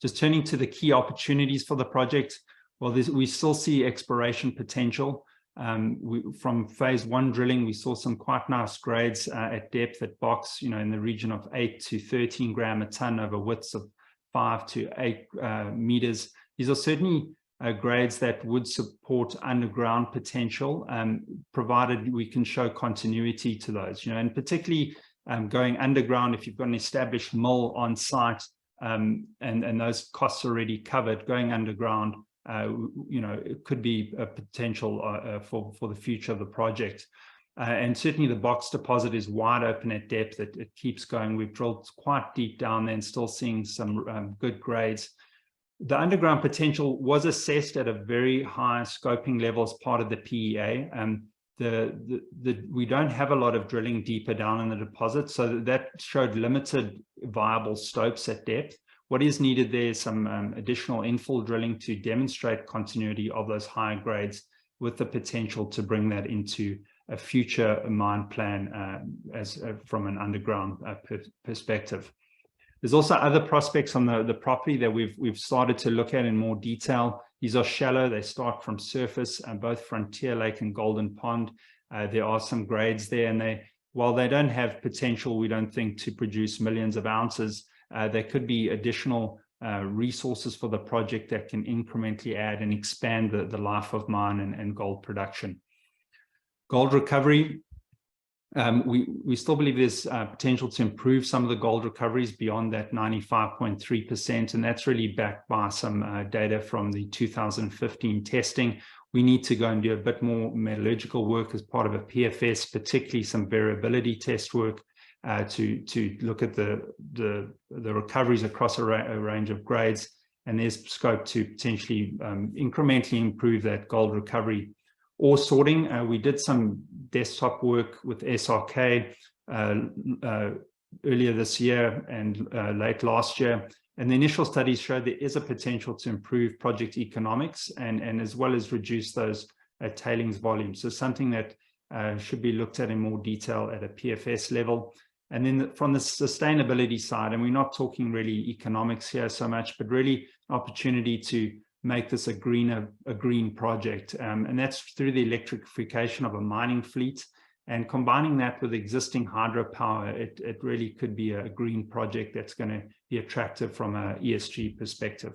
Just turning to the key opportunities for the project, well, we still see exploration potential. From phase 1 drilling, we saw some quite nice grades at depth at Box, in the region of 8 to 13 gram a ton over widths of 5 to 8 meters. These are certainly grades that would support underground potential, provided we can show continuity to those, and particularly going underground, if you've got an established mill on site, and those costs are already covered, going underground, it could be a potential for the future of the project. And certainly the Box deposit is wide open at depth. It keeps going. We've drilled quite deep down there and still seeing some good grades. The underground potential was assessed at a very high scoping level as part of the PEA. We don't have a lot of drilling deeper down in the deposit, so that showed limited viable stopes at depth. What is needed there is some additional infill drilling to demonstrate continuity of those higher grades, with the potential to bring that into a future mine plan from an underground perspective. There's also other prospects on the property that we've started to look at in more detail. These are shallow. They start from surface, both Frontier Lake and Golden Pond. There are some grades there, and while they don't have potential, we don't think, to produce millions of ounces, there could be additional resources for the project that can incrementally add and expand the life of mine and gold production. Gold recovery, we still believe there's potential to improve some of the gold recoveries beyond that 95.3%, and that's really backed by some data from the 2015 testing. We need to go and do a bit more metallurgical work as part of a PFS, particularly some variability test work, to look at the recoveries across a range of grades, and there's scope to potentially incrementally improve that gold recovery. Ore sorting, we did some desktop work with SRK earlier this year and late last year, and the initial studies showed there is a potential to improve project economics and as well as reduce those tailings volumes. So something that should be looked at in more detail at a PFS level. And then from the sustainability side, and we're not talking really economics here so much, but really an opportunity to make this a green project. And that's through the electrification of a mining fleet, and combining that with existing hydropower, it really could be a green project that's going to be attractive from an ESG perspective.